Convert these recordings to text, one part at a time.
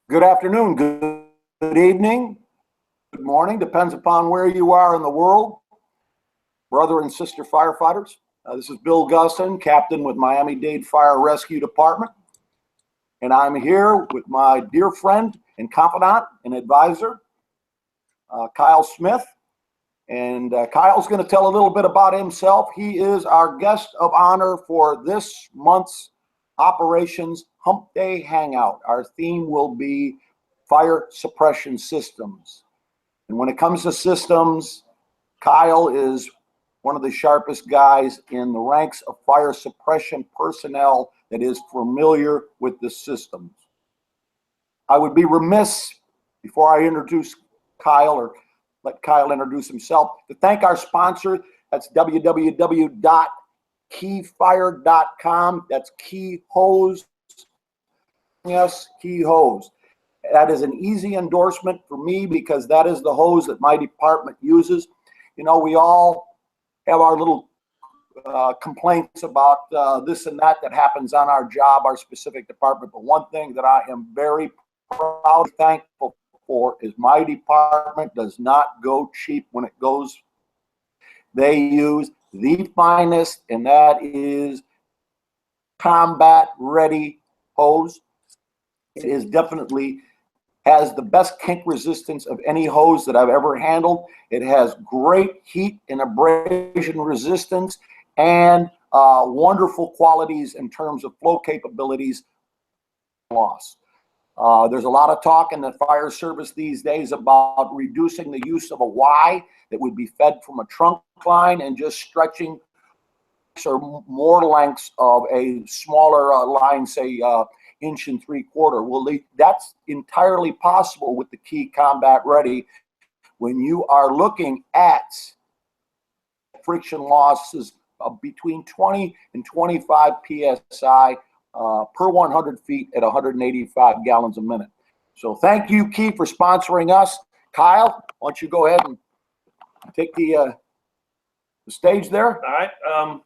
Good afternoon, good evening, good morning, depends upon where you are in the world. Brother and sister firefighters, this is Bill Gusson, captain with Miami-Dade Fire Rescue Department. And I'm here with my dear friend and confidant and advisor, Kyle Smith. And Kyle's going to tell a little bit about himself. He is our guest of honor for this month's Operations Humpday Hangout. Our theme will be fire suppression systems. And when it comes to systems, Kyle is one of the sharpest guys in the ranks of fire suppression personnel that is familiar with the systems. I would be remiss before I introduce Kyle, or let Kyle introduce himself, to thank our sponsor. That's www.keyfire.com. That's Key Hose. Yes, Key Hose. That is an easy endorsement for me because that is the hose that my department uses. You know, we all have our little complaints about this and that happens on our job, our specific department. But one thing that I am very proud and thankful for is my department does not go cheap when it goes. They use the finest, and that is combat ready hose. It is definitely has the best kink resistance of any hose that I've ever handled. It has great heat and abrasion resistance and wonderful qualities in terms of flow capabilities. Loss. There's a lot of talk in the fire service these days about reducing the use of a Y that would be fed from a trunk line and just stretching or more lengths of a smaller line, say 1 3/4 inches. Well, that's entirely possible with the Key Combat Ready when you are looking at friction losses of between 20 and 25 psi per 100 feet at 185 gallons a minute. So thank you, Key, for sponsoring us. Kyle, why don't you go ahead and take the stage there? All right.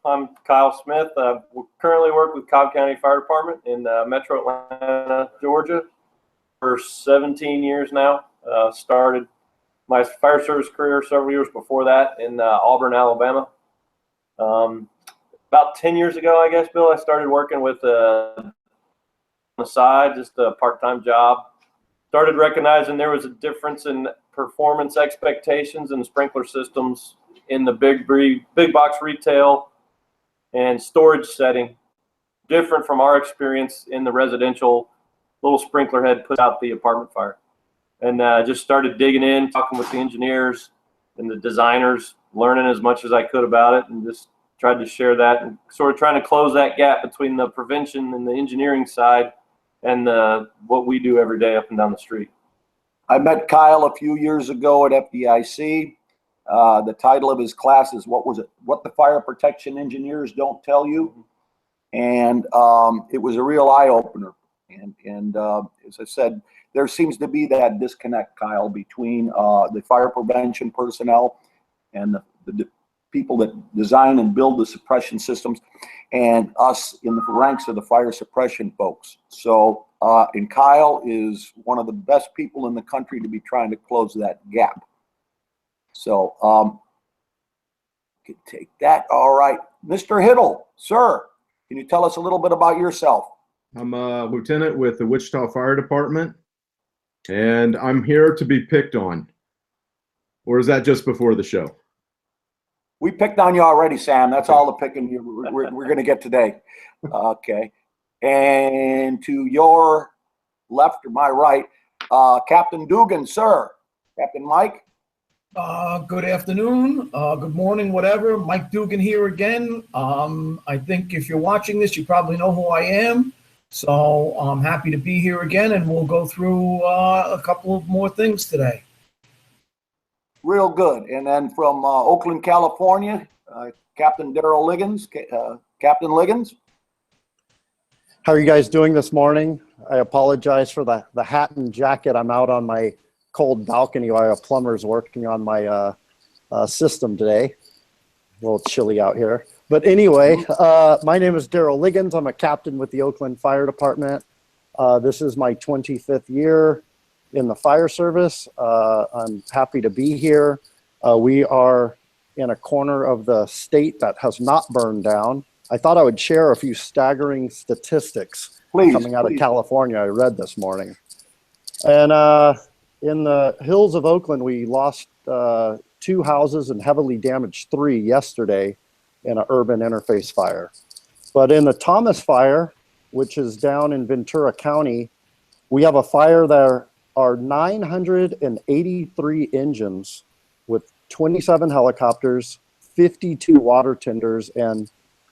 I'm Kyle Smith. I currently work with Cobb County Fire Department in Metro Atlanta, Georgia, for 17 years now. Started my fire service career several years before that in Auburn, Alabama. About 10 years ago, I guess, Bill, I started working with on the side, just a part-time job. Started recognizing there was a difference in performance expectations and sprinkler systems in the big box retail and storage setting, different from our experience in the residential little sprinkler head put out the apartment fire. And just started digging in, talking with the engineers and the designers, learning as much as I could about it, and just tried to share that and sort of trying to close that gap between the prevention and the engineering side and what we do every day up and down the street. I met Kyle a few years ago at FDIC. The title of his class is, what was it? What the Fire Protection Engineers Don't Tell You. And it was a real eye-opener. And as I said, there seems to be that disconnect, Kyle, between the fire prevention personnel and the people that design and build the suppression systems and us in the ranks of the fire suppression folks. So, and Kyle is one of the best people in the country to be trying to close that gap. So, can take that. All right. Mr. Hittle, sir, can you tell us a little bit about yourself? I'm a lieutenant with the Wichita Fire Department, and I'm here to be picked on. Or is that just before the show? We picked on you already, Sam. That's all the picking we're going to get today. Okay. And to your left or my right, Captain Dugan, sir. Captain Mike. Good afternoon, good morning, whatever. Mike Dugan here again. I think if you're watching this, you probably know who I am. So I'm happy to be here again, and we'll go through a couple of more things today. Real good. And then from Oakland, California, Captain Daryl Liggins. Captain Liggins. How are you guys doing this morning? I apologize for the hat and jacket. I'm out on my cold balcony while a plumber's working on my system today. A little chilly out here. But anyway, my name is Daryl Liggins. I'm a captain with the Oakland Fire Department. This is my 25th year in the fire service. I'm happy to be here. We are in a corner of the state that has not burned down. I thought I would share a few staggering statistics coming out of California I read this morning. And in the hills of Oakland, we lost 2 houses and heavily damaged 3 yesterday in an urban interface fire. But in the Thomas fire, which is down in Ventura County, we have a fire. There are 983 engines with 27 helicopters, 52 water tenders, and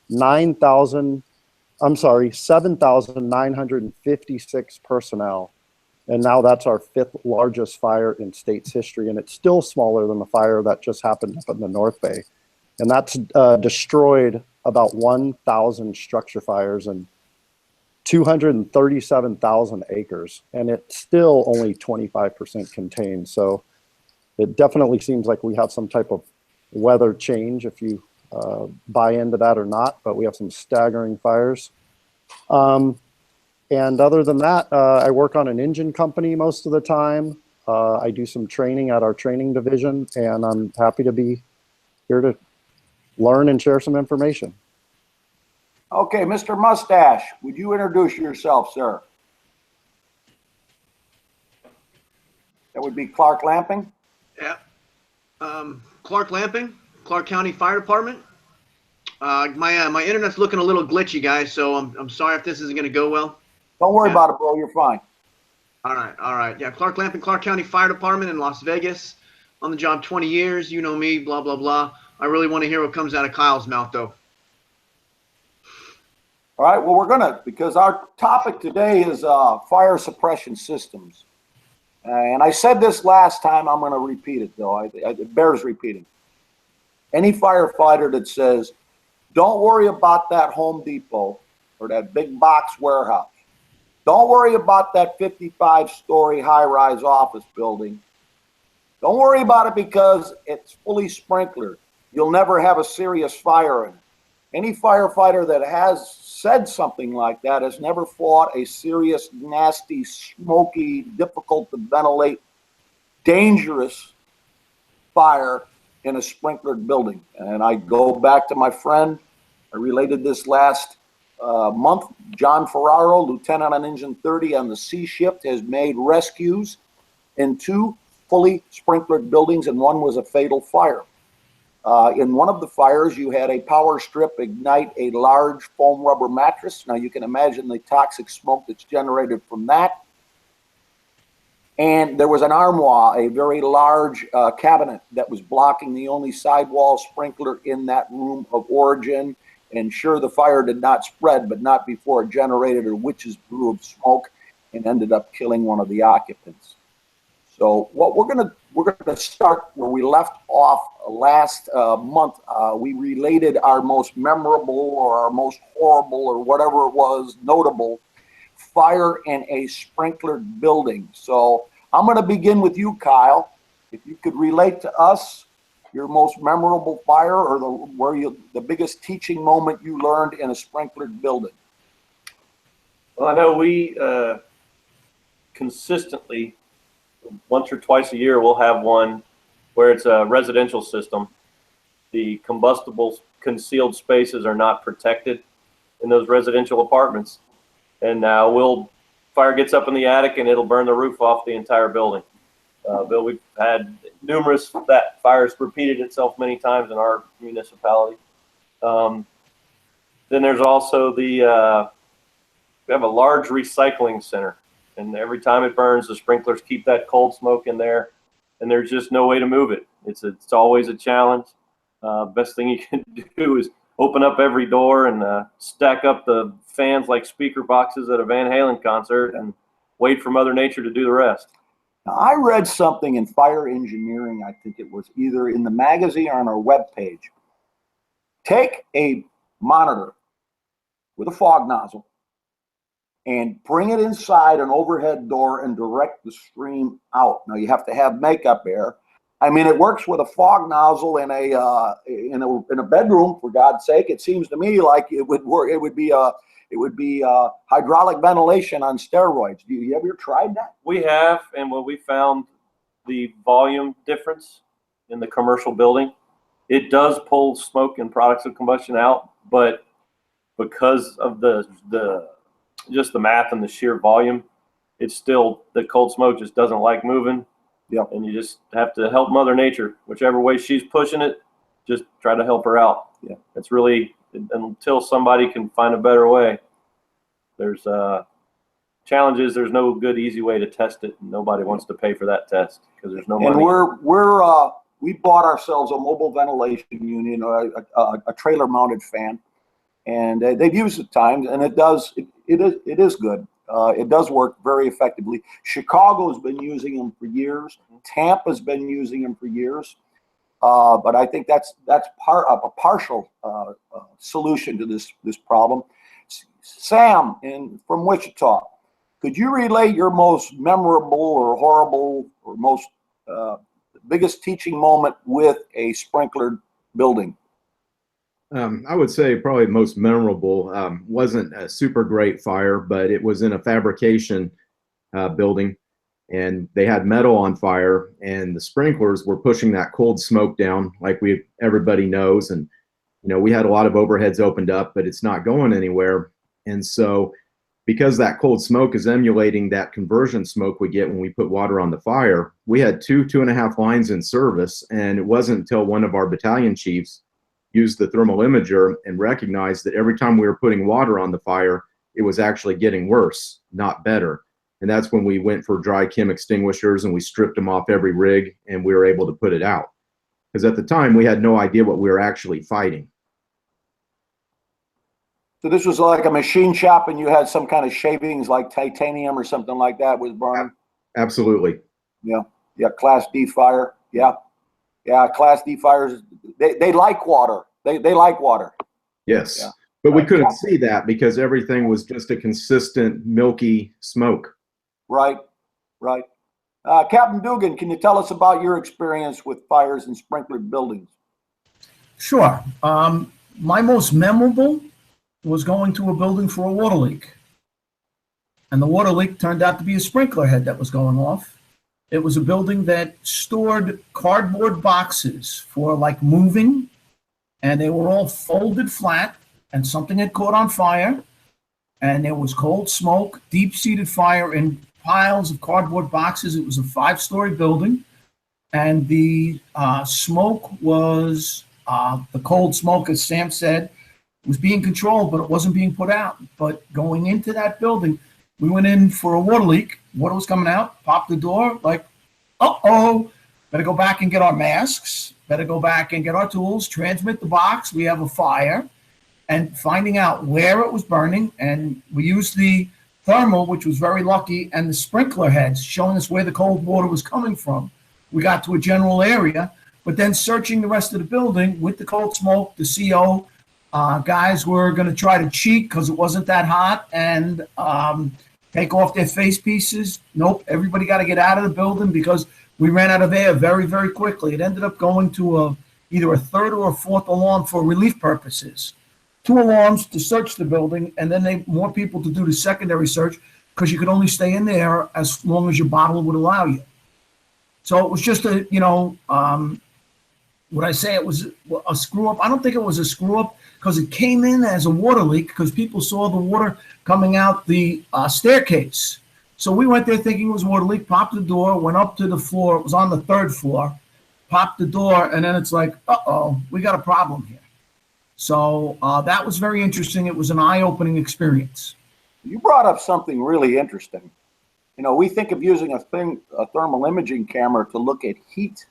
7,956 personnel. And now that's our 5th largest fire in state's history. And it's still smaller than the fire that just happened up in the North Bay. And that's destroyed about 1,000 structure fires and 237,000 acres. And it's still only 25% contained. So it definitely seems like we have some type of weather change, if you buy into that or not, but we have some staggering fires. And other than that, I work on an engine company most of the time. I do some training at our training division, and I'm happy to be here to learn and share some information. Okay, Mr. Mustache, would you introduce yourself, sir? That would be Clark Lamping. Yeah. Clark Lamping, Clark County Fire Department. My internet's looking a little glitchy, guys, so I'm sorry if this isn't going to go well. Don't worry about it, bro. You're fine. All right. Yeah, Clark Lamping, Clark County Fire Department in Las Vegas. On the job 20 years. You know me, blah, blah, blah. I really want to hear what comes out of Kyle's mouth, though. All right, well, because our topic today is fire suppression systems. And I said this last time, I'm going to repeat it, though. It bears repeating. Any firefighter that says, don't worry about that Home Depot or that big box warehouse. Don't worry about that 55-story high-rise office building. Don't worry about it because it's fully sprinklered. You'll never have a serious fire in it. Any firefighter that has said something like that has never fought a serious, nasty, smoky, difficult to ventilate, dangerous fire in a sprinklered building. And I go back to my friend, I related this last month, John Ferraro, lieutenant on Engine 30 on the C shift, has made rescues in 2 fully sprinklered buildings, and one was a fatal fire. In one of the fires, you had a power strip ignite a large foam rubber mattress. Now you can imagine the toxic smoke that's generated from that. And there was an armoire, a very large cabinet that was blocking the only sidewall sprinkler in that room of origin. And sure, the fire did not spread, but not before it generated a witch's brew of smoke and ended up killing one of the occupants. So what we're gonna start where we left off last month. We related our most memorable or our most horrible or whatever it was, notable fire in a sprinklered building. So I'm going to begin with you, Kyle. If you could relate to us your most memorable fire or the biggest teaching moment you learned in a sprinklered building. Well, I know we consistently, once or twice a year, we'll have one where it's a residential system. The combustible concealed spaces are not protected in those residential apartments. And fire gets up in the attic and it'll burn the roof off the entire building. Bill, we've had numerous, that fire's repeated itself many times in our municipality. Then there's also we have a large recycling center, and every time it burns, the sprinklers keep that cold smoke in there, and there's just no way to move it. It's always a challenge. Best thing you can do is open up every door and stack up the fans like speaker boxes at a Van Halen concert and wait for Mother Nature to do the rest. Now, I read something in fire engineering, I think it was either in the magazine or on our webpage. Take a monitor with a fog nozzle and bring it inside an overhead door and direct the stream out. Now, you have to have makeup air. I mean, it works with a fog nozzle in a bedroom, for God's sake. It seems to me like it would work. It would be It would be hydraulic ventilation on steroids. Do you ever tried that? We have, and when we found the volume difference in the commercial building, it does pull smoke and products of combustion out, but because of the just the math and the sheer volume, it's still, the cold smoke just doesn't like moving. Yeah. And you just have to help Mother Nature, whichever way she's pushing it, just try to help her out. Yeah. It's really, until somebody can find a better way, there's challenges. There's no good, easy way to test it. Nobody wants to pay for that test because there's no money. And we bought ourselves a mobile ventilation unit, a trailer mounted fan, and they've used it at times, and it is good. It does work very effectively. Chicago's been using them for years. Tampa's been using them for years. But I think that's a partial solution to this problem. Sam from Wichita, could you relate your most memorable or horrible or most biggest teaching moment with a sprinkler building? I would say probably most memorable wasn't a super great fire, but it was in a fabrication building, and they had metal on fire, and the sprinklers were pushing that cold smoke down, like everybody knows. And we had a lot of overheads opened up, but it's not going anywhere. And so, because that cold smoke is emulating that conversion smoke we get when we put water on the fire, we had 2.5 lines in service, and it wasn't until one of our battalion chiefs used the thermal imager and recognized that every time we were putting water on the fire, it was actually getting worse, not better. And that's when we went for dry chem extinguishers, and we stripped them off every rig, and we were able to put it out. Because at the time, we had no idea what we were actually fighting. So this was like a machine shop, and you had some kind of shavings like titanium or something like that was burning? Absolutely. Yeah. Class D fire. Yeah. Class D fires, they like water. They like water. Yes. Yeah. But we couldn't see that because everything was just a consistent milky smoke. Right. Captain Dugan, can you tell us about your experience with fires in sprinklered buildings? Sure. My most memorable was going to a building for a water leak. And the water leak turned out to be a sprinkler head that was going off. It was a building that stored cardboard boxes for like moving, and they were all folded flat, and something had caught on fire, and there was cold smoke, deep-seated fire in piles of cardboard boxes. It was a 5-story building, and the smoke was, the cold smoke, as Sam said, was being controlled, but it wasn't being put out. But going into that building, we went in for a water leak. Water was coming out, popped the door, like, uh-oh, better go back and get our masks, better go back and get our tools, transmit the box, we have a fire, and finding out where it was burning. And we used the thermal, which was very lucky, and the sprinkler heads showing us where the cold water was coming from. We got to a general area, but then searching the rest of the building with the cold smoke, the CO, guys were going to try to cheat because it wasn't that hot and take off their face pieces. Nope, everybody got to get out of the building because we ran out of air very, very quickly. It ended up going to either a third or a fourth alarm for relief purposes. 2 alarms to search the building, and then more people to do the secondary search because you could only stay in there as long as your bottle would allow you. So it was just would I say it was a screw up? I don't think it was a screw up because it came in as a water leak because people saw the water coming out the staircase. So we went there thinking it was a water leak, popped the door, went up to the floor. It was on the 3rd floor, popped the door, and then it's like, uh-oh, we got a problem here. So that was very interesting. It was an eye-opening experience. You brought up something really interesting. We think of using a thermal imaging camera to look at heat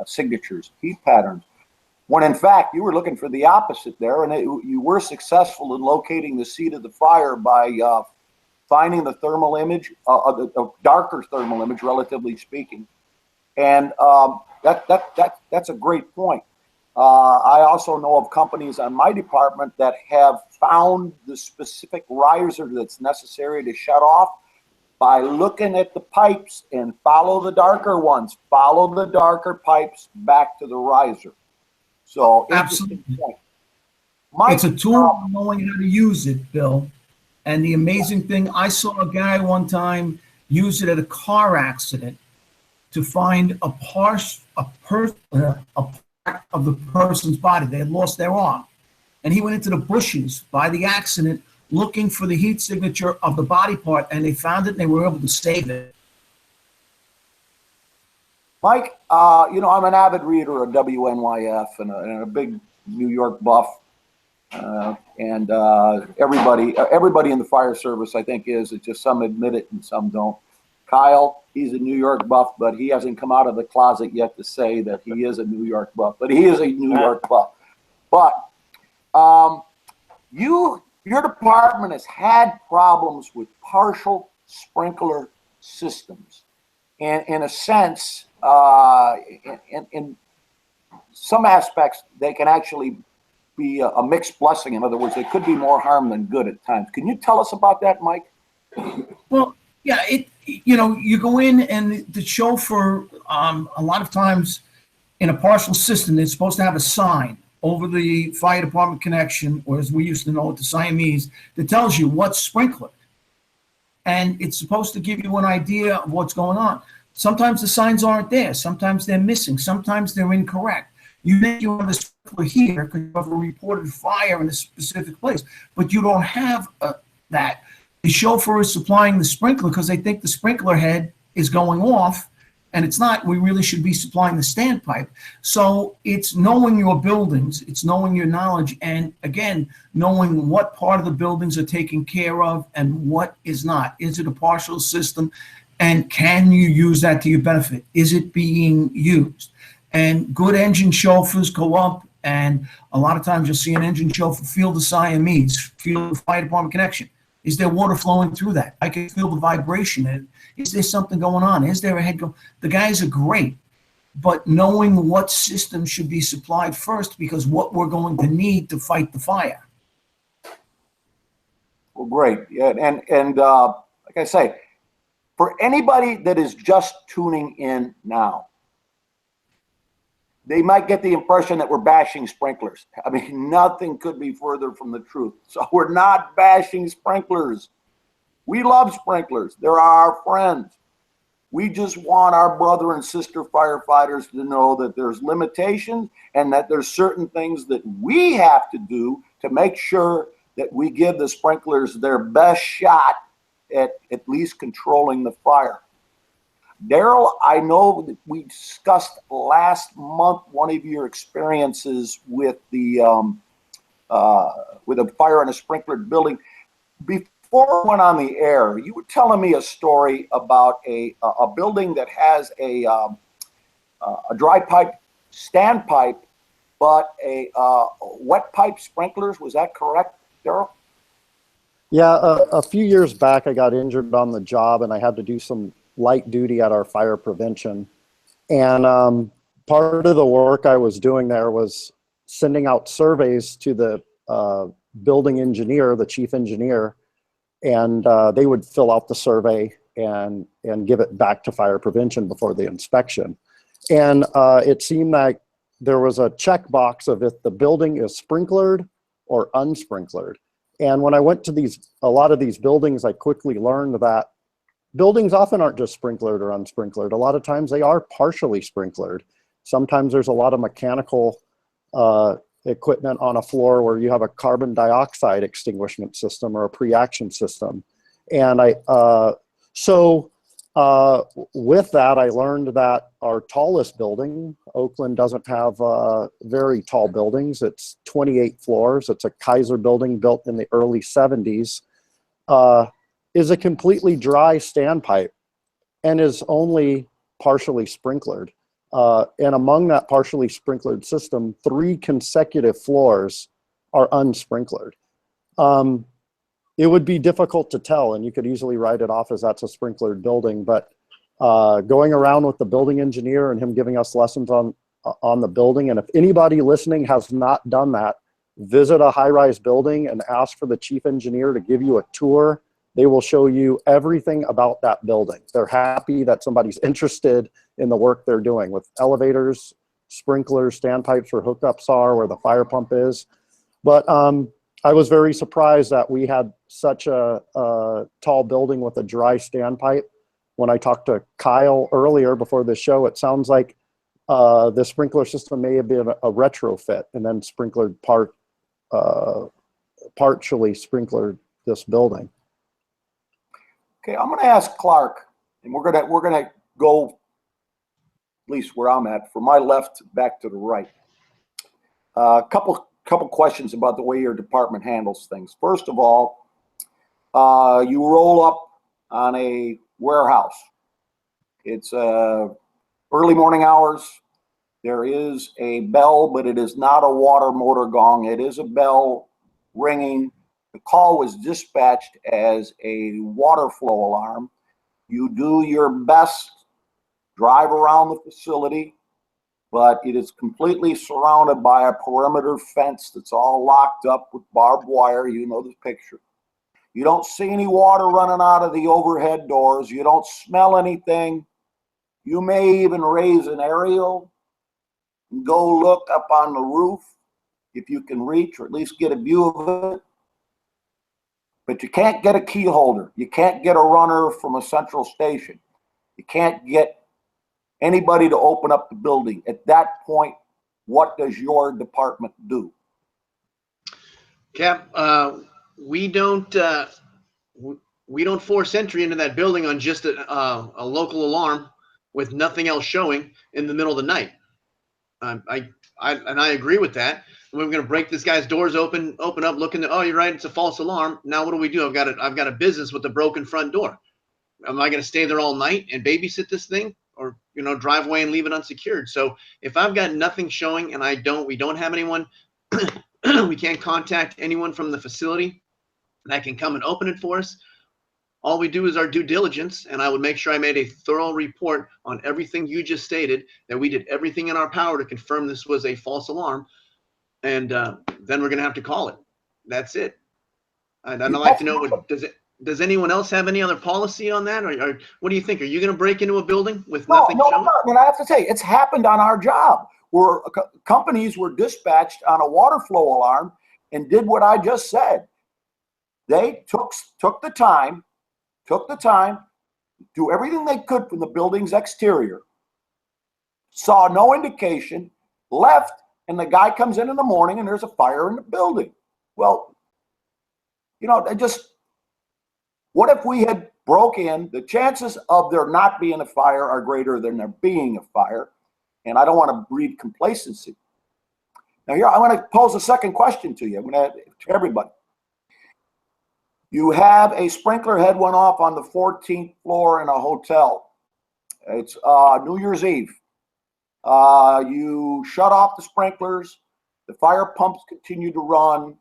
signatures, heat patterns, when in fact you were looking for the opposite there, and you were successful in locating the seat of the fire by finding the thermal image, a darker thermal image, relatively speaking, and that's a great point. I also know of companies on my department that have found the specific riser that's necessary to shut off by looking at the pipes and follow the darker ones, follow the darker pipes back to the riser. So absolutely, point. It's a tool knowing how to use it, Bill. And the amazing thing, I saw a guy one time use it at a car accident to find a part of the person's body. They had lost their arm. And he went into the bushes by the accident looking for the heat signature of the body part, and they found it and they were able to save it. Mike, you know, I'm an avid reader of WNYF and a big New York buff. And everybody in the fire service, I think, is. It's just some admit it and some don't. Kyle, he's a New York buff, but he hasn't come out of the closet yet to say that he is a New York buff. But he is a New York buff. But your department has had problems with partial sprinkler systems, and in a sense, in some aspects, they can actually be a mixed blessing. In other words, it could be more harm than good at times. Can you tell us about that, Mike? Well, yeah, you know, you go in and the chauffeur, a lot of times in a partial system, they're supposed to have a sign over the fire department connection, or as we used to know it, the Siamese, that tells you what's sprinklered. And it's supposed to give you an idea of what's going on. Sometimes the signs aren't there. Sometimes they're missing. Sometimes they're incorrect. You think you have a sprinkler here because you have a reported fire in a specific place, but you don't have that. The chauffeur is supplying the sprinkler because they think the sprinkler head is going off, and it's not. We really should be supplying the standpipe. So it's knowing your buildings, it's knowing your knowledge, and again, knowing what part of the buildings are taken care of and what is not. Is it a partial system? And can you use that to your benefit? Is it being used? And good engine chauffeurs go up, and a lot of times you'll see an engine chauffeur feel the Siamese, feel the fire department connection. Is there water flowing through that? I can feel the vibration. Is there something going on? Is there a head go? The guys are great, but knowing what system should be supplied first, because what we're going to need to fight the fire. Well, great. Yeah, and like I say, for anybody that is just tuning in now, they might get the impression that we're bashing sprinklers. I mean, nothing could be further from the truth. So we're not bashing sprinklers. We love sprinklers. They're our friends. We just want our brother and sister firefighters to know that there's limitations and that there's certain things that we have to do to make sure that we give the sprinklers their best shot at least controlling the fire. Daryl, I know that we discussed last month one of your experiences with a fire in a sprinklered building. Before we went on the air, you were telling me a story about a building that has a dry pipe standpipe, but a wet pipe sprinklers. Was that correct, Daryl? Yeah, a few years back, I got injured on the job, and I had to do some light duty at our fire prevention. And part of the work I was doing there was sending out surveys to the building engineer, the chief engineer, and they would fill out the survey and give it back to fire prevention before the inspection. And it seemed like there was a checkbox of if the building is sprinklered or unsprinkled. And when I went to a lot of these buildings, I quickly learned that buildings often aren't just sprinklered or unsprinkled. A lot of times they are partially sprinklered. Sometimes there's a lot of mechanical equipment on a floor where you have a carbon dioxide extinguishment system or a pre-action system. And with that, I learned that our tallest building, Oakland doesn't have very tall buildings. It's 28 floors. It's a Kaiser building built in the early 70s. Is a completely dry standpipe and is only partially sprinklered. And among that partially sprinklered system, 3 consecutive floors are unsprinkled. It would be difficult to tell, and you could easily write it off as that's a sprinklered building, but going around with the building engineer and him giving us lessons on the building, and if anybody listening has not done that, visit a high-rise building and ask for the chief engineer to give you a tour. They will show you everything about that building. They're happy that somebody's interested in the work they're doing with elevators, sprinklers, standpipes where hookups are, where the fire pump is. But I was very surprised that we had such a tall building with a dry standpipe. When I talked to Kyle earlier before the show, it sounds like the sprinkler system may have been a retrofit and then sprinklered partially sprinklered this building. Okay, I'm going to ask Clark, and we're gonna go, at least where I'm at, from my left back to the right. A couple questions about the way your department handles things. First of all, you roll up on a warehouse. It's early morning hours. There is a bell, but it is not a water motor gong. It is a bell ringing. The call was dispatched as a water flow alarm. You do your best, drive around the facility, but it is completely surrounded by a perimeter fence that's all locked up with barbed wire. You know the picture. You don't see any water running out of the overhead doors. You don't smell anything. You may even raise an aerial and go look up on the roof if you can reach, or at least get a view of it. But you can't get a key holder. You can't get a runner from a central station. You can't get anybody to open up the building. At that point, what does your department do? Cap, we don't force entry into that building on just a local alarm with nothing else showing in the middle of the night. I agree with that. We're going to break this guy's doors open up, looking at, oh, you're right, it's a false alarm. Now what do? I've got a business with a broken front door. Am I going to stay there all night and babysit this thing, or drive away and leave it unsecured? So if I've got nothing showing and we don't have anyone, we can't contact anyone from the facility that can come and open it for us. All we do is our due diligence, and I would make sure I made a thorough report on everything you just stated, that we did everything in our power to confirm this was a false alarm, and then we're going to have to call it. That's it. I'd like to know, does anyone else have any other policy on that, or what do you think? Are you going to break into a building with nothing showing? No. I mean, I have to say, it's happened on our job, where companies were dispatched on a water flow alarm and did what I just said. They took the time, do everything they could from the building's exterior, saw no indication, left, and the guy comes in the morning and there's a fire in the building. Well, what if we had broke in? The chances of there not being a fire are greater than there being a fire, and I don't want to breed complacency. Now here, I want to pose a second question to you. To everybody. You have a sprinkler head went off on the 14th floor in a hotel. It's New Year's Eve. You shut off the sprinklers. The fire pumps continue to run.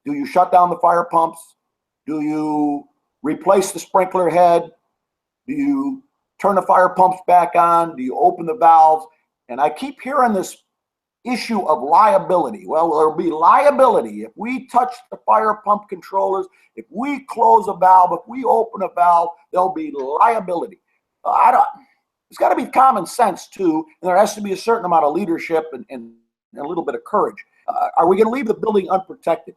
Do you shut down the fire pumps? Do you replace the sprinkler head? Do you turn the fire pumps back on? Do you open the valves? And I keep hearing this issue of liability. Well, there'll be liability if we touch the fire pump controllers, if we close a valve, if we open a valve, there'll be liability. It's got to be common sense too, and there has to be a certain amount of leadership and a little bit of courage. Are we going to leave the building unprotected?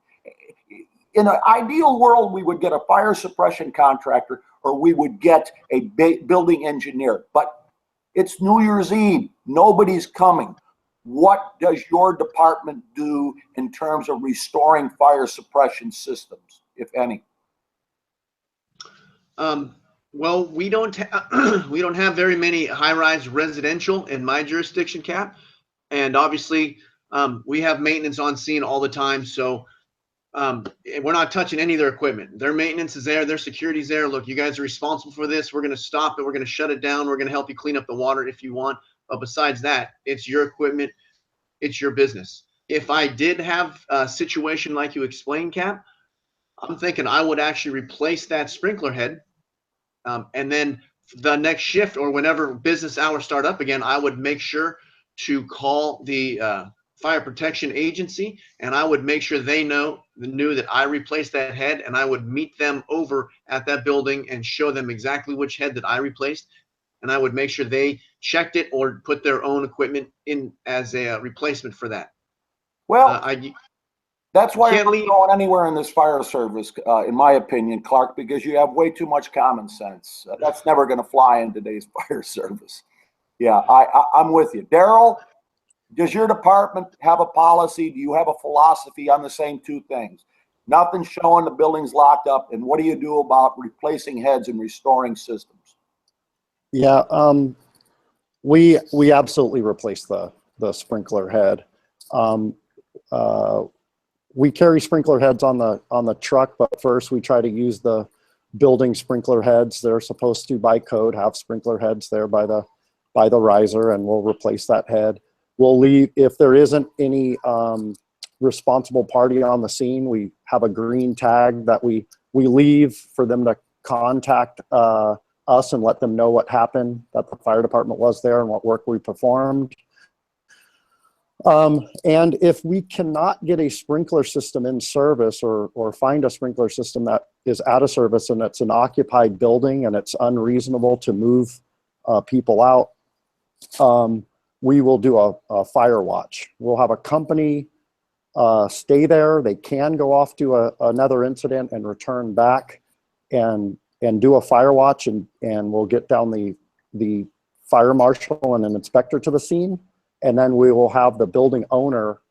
In an ideal world, we would get a fire suppression contractor, or we would get a building engineer, but it's New Year's Eve. Nobody's coming. What does your department do in terms of restoring fire suppression systems, if any? Well, we don't have very many high-rise residential in my jurisdiction, Cap, and obviously we have maintenance on scene all the time. So we're not touching any of their equipment. Their maintenance is there. Their security's there. Look, you guys are responsible for this. We're going to stop it. We're going to shut it down. We're going to help you clean up the water if you want. But besides that, it's your equipment. It's your business. If I did have a situation like you explained, Cap, I'm thinking I would actually replace that sprinkler head. And then the next shift, or whenever business hours start up again, I would make sure to call the fire protection agency, and I would make sure they knew that I replaced that head, and I would meet them over at that building and show them exactly which head that I replaced. And I would make sure they checked it or put their own equipment in as a replacement for that. Well, That's why you're Can't not leave. going anywhere in this fire service, in my opinion, Clark, because you have way too much common sense. That's never going to fly in today's fire service. Yeah, I'm with you. Daryl, does your department have a policy? Do you have a philosophy on the same two things? Nothing showing, the building's locked up, and what do you do about replacing heads and restoring systems? Yeah, we absolutely replace the sprinkler head. We carry sprinkler heads on the truck, but first we try to use the building sprinkler heads. They're supposed to, by code, have sprinkler heads there by the riser, and we'll replace that head. We'll leave, if there isn't any responsible party on the scene, we have a green tag that we leave for them to contact us and let them know what happened, that the fire department was there and what work we performed. And if we cannot get a sprinkler system in service or find a sprinkler system that is out of service and it's an occupied building and it's unreasonable to move people out, we will do a fire watch. We'll have a company stay there. They can go off to another incident and return back and do a fire watch, and we'll get down the fire marshal and an inspector to the scene. And then we will have the building owner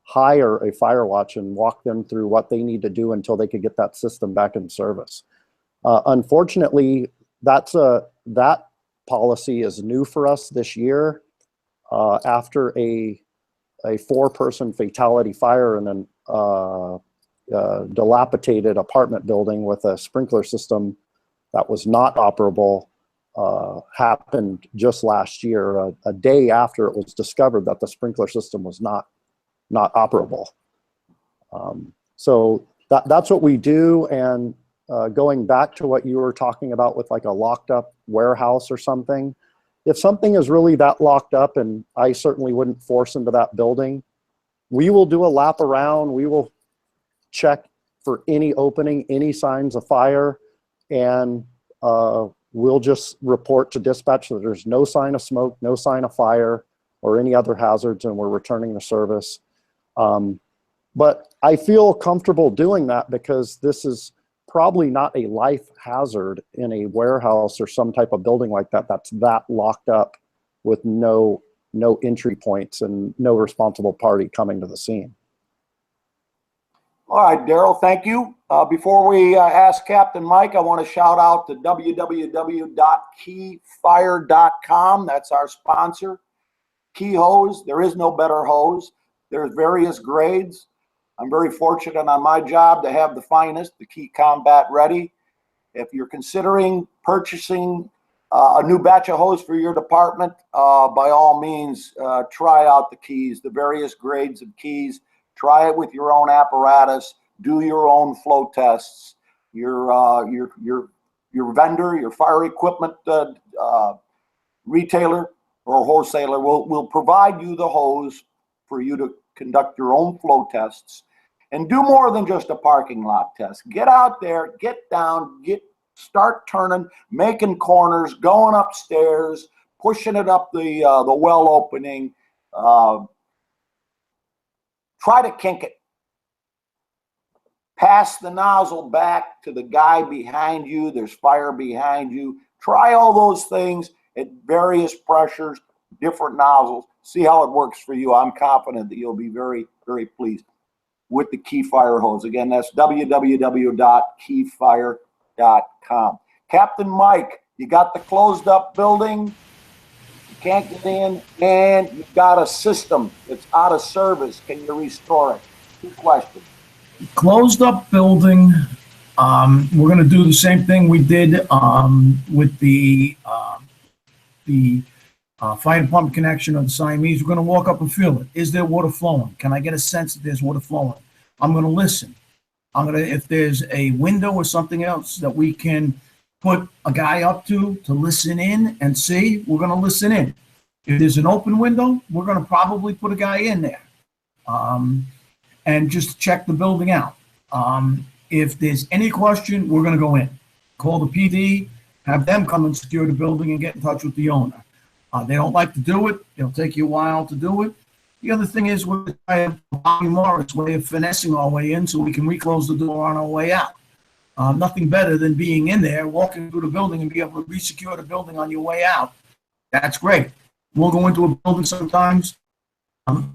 hire a fire watch and walk them through what they need to do until they could get that system back in service. Unfortunately, that policy is new for us this year after a 4-person fatality fire in a dilapidated apartment building with a sprinkler system that was not operable. Happened just last year, a day after it was discovered that the sprinkler system was not operable. So that's what we do. And going back to what you were talking about with like a locked up warehouse or something, if something is really that locked up, and I certainly wouldn't force into that building, we will do a lap around. We will check for any opening, any signs of fire, and we'll just report to dispatch that there's no sign of smoke, no sign of fire or any other hazards, and we're returning to service. But I feel comfortable doing that because this is probably not a life hazard in a warehouse or some type of building like that that's that locked up with no entry points and no responsible party coming to the scene. All right, Daryl, thank you. Before we ask Captain Mike, I want to shout out to www.keyfire.com. That's our sponsor. Key hose, there is no better hose. There's various grades. I'm very fortunate on my job to have the finest, the Key Combat Ready. If you're considering purchasing a new batch of hose for your department, by all means, try out the keys, the various grades of keys. Try it with your own apparatus. Do your own flow tests. Your vendor, your fire equipment retailer or wholesaler will provide you the hose for you to conduct your own flow tests, and do more than just a parking lot test. Get out there, get down, start turning, making corners, going upstairs, pushing it up the well opening. Try to kink it. Pass the nozzle back to the guy behind you. There's fire behind you. Try all those things at various pressures, different nozzles. See how it works for you. I'm confident that you'll be very, very pleased with the Key Fire hose. Again, that's www.keyfire.com. Captain Mike, you got the closed up building. You can't get in, and you've got a system that's out of service. Can you restore it? Two questions. Closed up building, we're going to do the same thing we did with the fire department connection of the Siamese. We're going to walk up and feel it. Is there water flowing? Can I get a sense that there's water flowing? I'm going to listen. If there's a window or something else that we can put a guy up to listen in and see, we're going to listen in. If there's an open window, we're going to probably put a guy in there and just check the building out. If there's any question, we're going to go in. Call the PD, have them come and secure the building and get in touch with the owner. They don't like to do it. It'll take you a while to do it. The other thing is we're trying Bobby Morris way of finessing our way in so we can reclose the door on our way out. Nothing better than being in there, walking through the building and be able to resecure the building on your way out. That's great. We'll go into a building sometimes and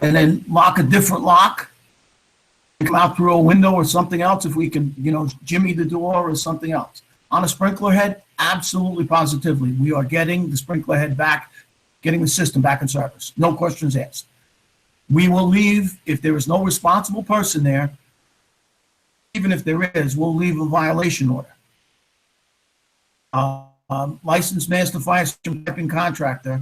then lock a different lock, come out through a window or something else if we can, jimmy the door or something else. On a sprinkler head, absolutely positively, we are getting the sprinkler head back, getting the system back in service. No questions asked. We will leave, if there is no responsible person there, even if there is, we'll leave a violation order. Licensed master fire system piping contractor,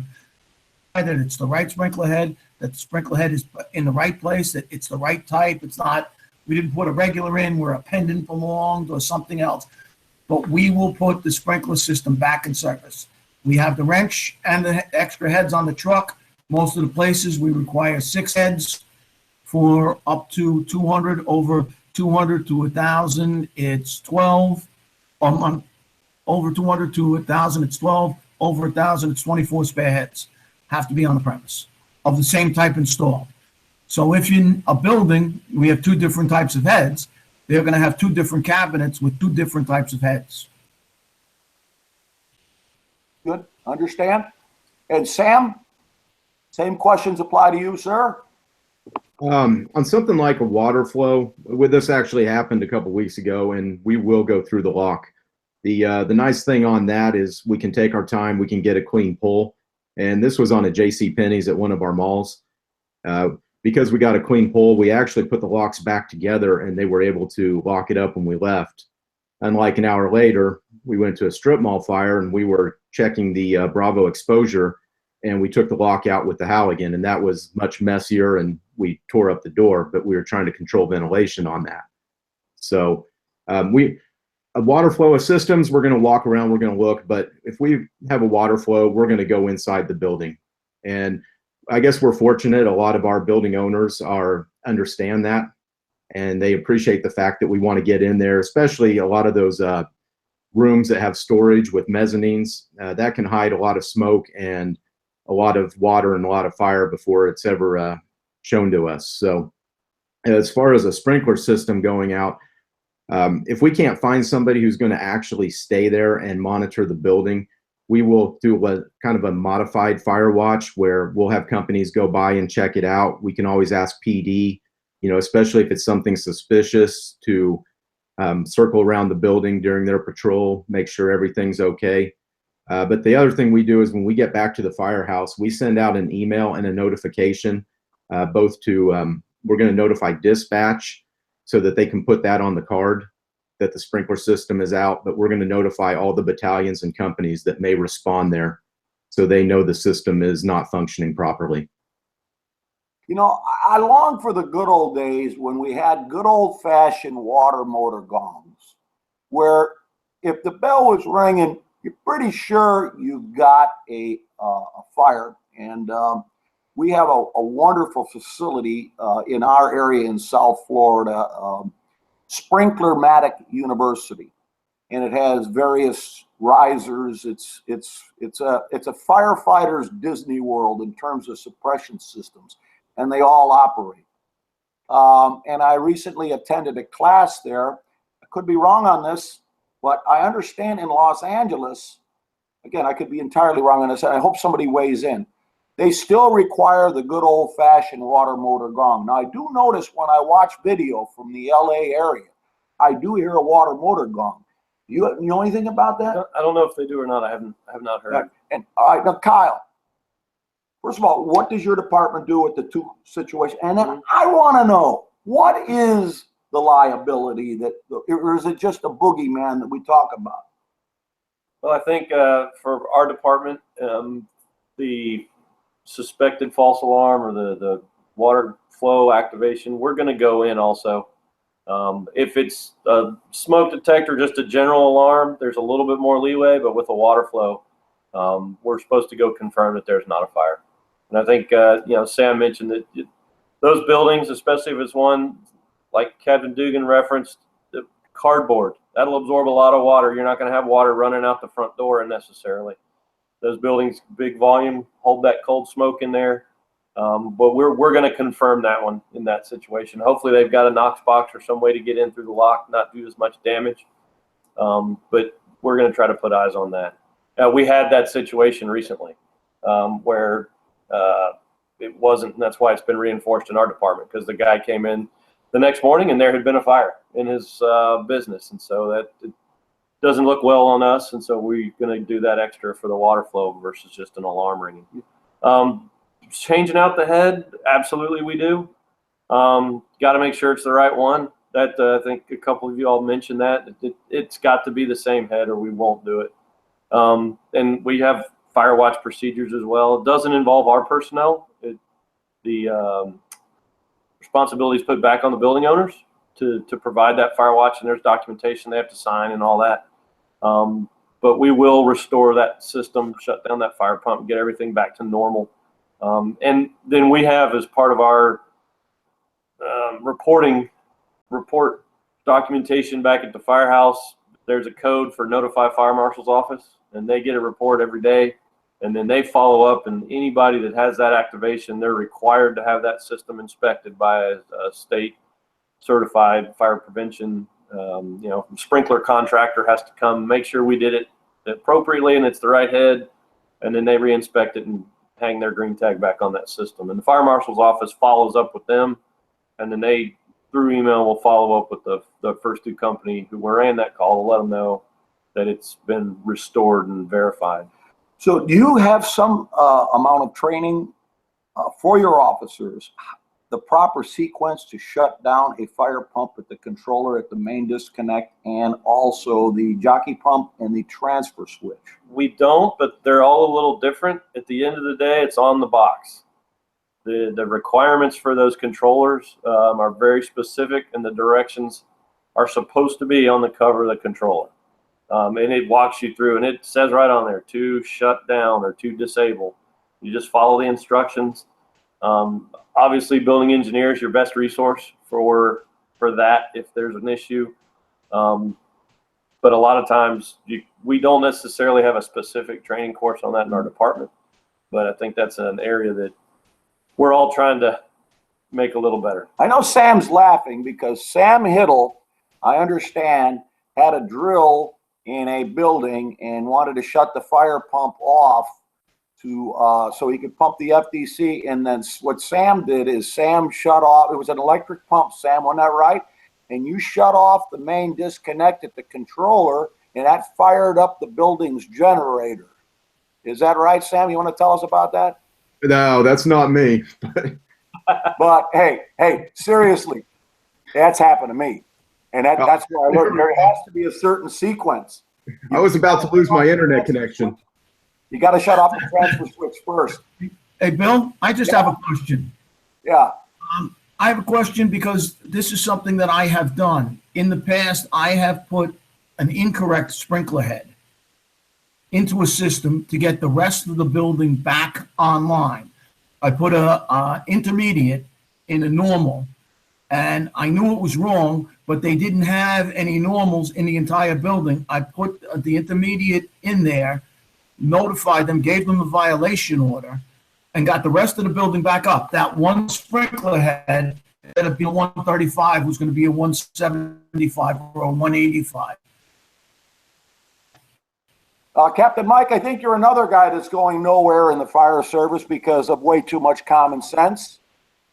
that it's the right sprinkler head, that the sprinkler head is in the right place, that it's the right type. It's not, we didn't put a regular in where a pendant belonged or something else. But we will put the sprinkler system back in service. We have the wrench and the extra heads on the truck. Most of the places we require 6 heads for up to 200, over 200 to 1,000, it's 12. Over 200 to 1,000, it's 12. Over 1,000, it's 24 spare heads. Have to be on the premise of the same type installed. So if in a building, we have 2 different types of heads, they're going to have 2 different cabinets with 2 different types of heads. Good, understand? And Sam, same questions apply to you, sir? On something like a water flow, this actually happened a couple weeks ago, and we will go through the lock. The nice thing on that is we can take our time, we can get a clean pull. And this was on a JCPenney's at one of our malls. Because we got a clean pull, we actually put the locks back together and they were able to lock it up when we left. Unlike an hour later, we went to a strip mall fire and we were checking the Bravo exposure and we took the lock out with the Halligan, and that was much messier and we tore up the door, but we were trying to control ventilation on that. So a water flow of systems, we're going to walk around, we're going to look, but if we have a water flow, we're going to go inside the building. And I guess we're fortunate. A lot of our building owners understand that, and they appreciate the fact that we want to get in there, especially a lot of those rooms that have storage with mezzanines. That can hide a lot of smoke and a lot of water and a lot of fire before it's ever shown to us. So as far as a sprinkler system going out, if we can't find somebody who's going to actually stay there and monitor the building, we will do a kind of a modified fire watch where we'll have companies go by and check it out. We can always ask PD, especially if it's something suspicious, to circle around the building during their patrol, make sure everything's okay. But the other thing we do is when we get back to the firehouse, we send out an email and a notification, both to, we're going to notify dispatch so that they can put that on the card that the sprinkler system is out, but we're going to notify all the battalions and companies that may respond there so they know the system is not functioning properly. I long for the good old days when we had good old-fashioned water motor gongs, where if the bell was ringing, you're pretty sure you've got a fire. And we have a wonderful facility in our area in South Florida, Sprinkler-Matic University, and it has various risers. It's a firefighter's Disney World in terms of suppression systems, and they all operate. And I recently attended a class there. I could be wrong on this, but I understand in Los Angeles, again, I could be entirely wrong on this, and I hope somebody weighs in. They still require the good old-fashioned water motor gong. Now, I do notice when I watch video from the LA area, I do hear a water motor gong. You know anything about that? I don't know if they do or not. I have not heard. And all right, now Kyle, first of all, what does your department do with the 2 situations? And then I want to know, what is the liability or is it just a boogeyman that we talk about? Well, I think for our department, the suspected false alarm or the water flow activation, we're going to go in also. If it's a smoke detector, just a general alarm, there's a little bit more leeway, but with a water flow, we're supposed to go confirm that there's not a fire. And I think, Sam mentioned that those buildings, especially if it's one like Captain Dugan referenced, the cardboard, that'll absorb a lot of water. You're not going to have water running out the front door unnecessarily. Those buildings, big volume, hold that cold smoke in there. But we're going to confirm that one in that situation. Hopefully they've got a Knox box or some way to get in through the lock, not do as much damage. But we're going to try to put eyes on that. We had that situation recently where it wasn't, and that's why it's been reinforced in our department, because the guy came in the next morning and there had been a fire in his business. And so that it doesn't look well on us. And so we're going to do that extra for the water flow versus just an alarm ringing. Changing out the head, absolutely we do. Got to make sure it's the right one. That I think a couple of you all mentioned that. It's got to be the same head or we won't do it. And we have fire watch procedures as well. It doesn't involve our personnel. The responsibility is put back on the building owners to provide that fire watch, and there's documentation they have to sign and all that. But we will restore that system, shut down that fire pump, get everything back to normal. And then we have, as part of our report documentation back at the firehouse, there's a code for notify fire marshal's office, and they get a report every day, and then they follow up, and anybody that has that activation, they're required to have that system inspected by a state certified fire prevention, sprinkler contractor has to come make sure we did it appropriately and it's the right head, and then they re-inspect it and hang their green tag back on that system. And the fire marshal's office follows up with them, and then they, through email, will follow up with the first two company who ran that call to let them know that it's been restored and verified. So do you have some amount of training for your officers, the proper sequence to shut down a fire pump at the controller at the main disconnect, and also the jockey pump and the transfer switch? We don't, but they're all a little different. At the end of the day, it's on the box. The requirements for those controllers are very specific, and the directions are supposed to be on the cover of the controller. And it walks you through, and it says right on there, to shut down or to disable. You just follow the instructions. Obviously, building engineer is your best resource for that if there's an issue. But a lot of times we don't necessarily have a specific training course on that in our department. But I think that's an area that we're all trying to make a little better. I know Sam's laughing because Sam Hittle, I understand, had a drill in a building and wanted to shut the fire pump off so he could pump the FDC. And then what Sam did is Sam shut off, it was an electric pump, Sam, wasn't that right? And you shut off the main disconnect at the controller, and that fired up the building's generator. Is that right, Sam? You want to tell us about that? No, that's not me. But hey, seriously, that's happened to me. And that's where I learned there has to be a certain sequence. I was about to lose my internet connection. You got to shut off the transfer switch first. Hey, Bill, I just have a question. Yeah. I have a question because this is something that I have done. In the past, I have put an incorrect sprinkler head into a system to get the rest of the building back online. I put a intermediate in a normal, and I knew it was wrong, but they didn't have any normals in the entire building. I put the intermediate in there, notified them, gave them a violation order, and got the rest of the building back up. That one sprinkler head, instead of being a 135, was going to be a 175 or a 185. Captain Mike, I think you're another guy that's going nowhere in the fire service because of way too much common sense.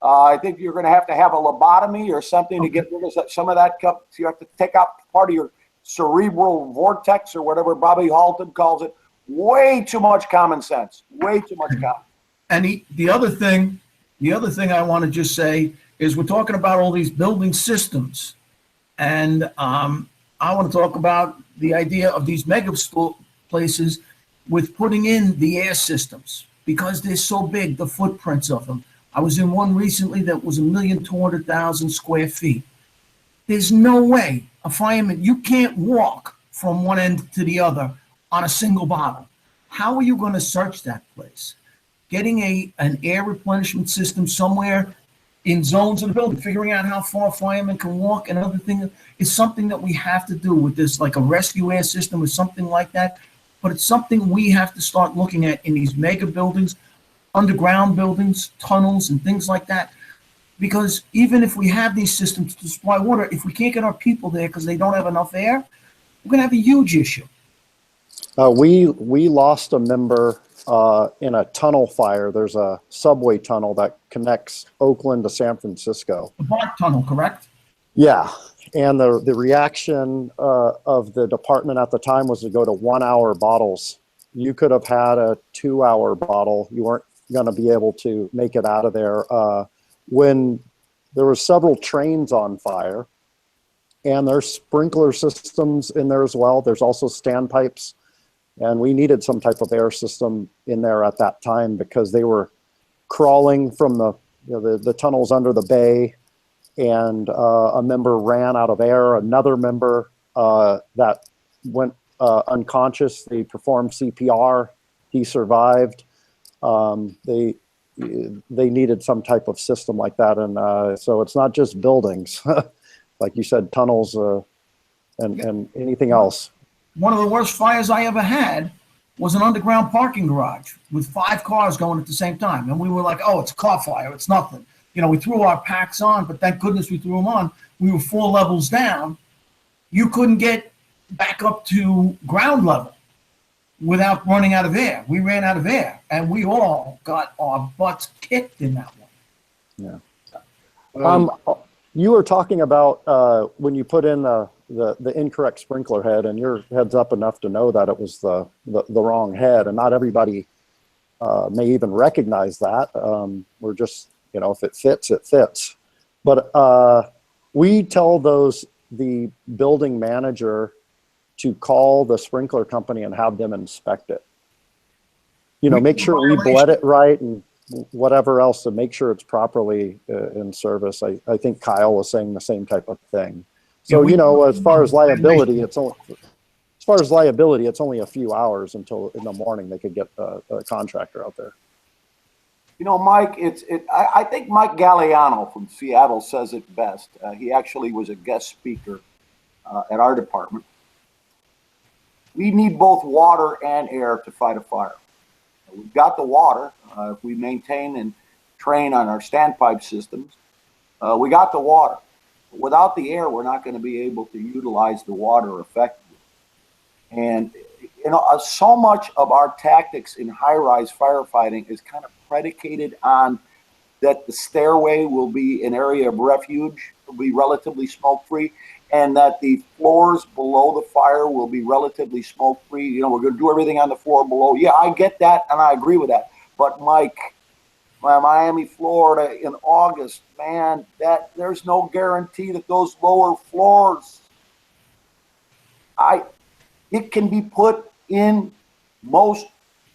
I think you're going to have a lobotomy or something to get rid of some of that. You have to take out part of your cerebral vortex or whatever Bobby Halton calls it. Way too much common sense. Way too much common. And the other thing I want to just say is we're talking about all these building systems, and I want to talk about the idea of these mega places with putting in the air systems because they're so big, the footprints of them. I was in one recently that was 1,200,000 square feet. There's no way a fireman, you can't walk from one end to the other on a single bottle. How are you going to search that place? Getting an air replenishment system somewhere in zones of the building, figuring out how far firemen can walk, and other thing is something that we have to do with this, like a rescue air system or something like that. But it's something we have to start looking at in these mega buildings. underground buildings, tunnels, and things like that. Because even if we have these systems to supply water, if we can't get our people there because they don't have enough air, we're gonna have a huge issue. We lost a member in a tunnel fire. There's a subway tunnel that connects Oakland to San Francisco. The BART tunnel, correct? Yeah, and the reaction of the department at the time was to go to 1 hour bottles. You could have had a 2 hour bottle. You weren't going to be able to make it out of there. When there were several trains on fire, and there's sprinkler systems in there as well. There's also standpipes, and we needed some type of air system in there at that time because they were crawling from the tunnels under the bay, and a member ran out of air. Another member that went unconscious. They performed CPR. He survived. They needed some type of system like that, and so it's not just buildings, like you said, tunnels and anything else. One of the worst fires I ever had was an underground parking garage with 5 cars going at the same time, and we were like, "Oh, it's a car fire. It's nothing." You know, we threw our packs on, but thank goodness we threw them on. We were 4 levels down. You couldn't get back up to ground level without running out of air. We ran out of air, and we all got our butts kicked in that one. Yeah. You were talking about when you put in the incorrect sprinkler head, and your head's up enough to know that it was the wrong head, and not everybody may even recognize that. We're just, if it fits, it fits. But we tell the building manager to call the sprinkler company and have them inspect it. Make sure we bled it right and whatever else to make sure it's properly in service. I think Kyle was saying the same type of thing. So, as far as liability, it's only a few hours until in the morning they could get a contractor out there. Mike, I think Mike Galliano from Seattle says it best. He actually was a guest speaker at our department. We need both water and air to fight a fire. We've got the water. If we maintain and train on our standpipe systems, we got the water. But without the air, we're not going to be able to utilize the water effectively. And, so much of our tactics in high-rise firefighting is kind of predicated on that the stairway will be an area of refuge, will be relatively smoke-free, and that the floors below the fire will be relatively smoke-free. We're going to do everything on the floor below. Yeah, I get that, and I agree with that. But, Mike, Miami, Florida in August, man, there's no guarantee that those lower floors, it can be put in most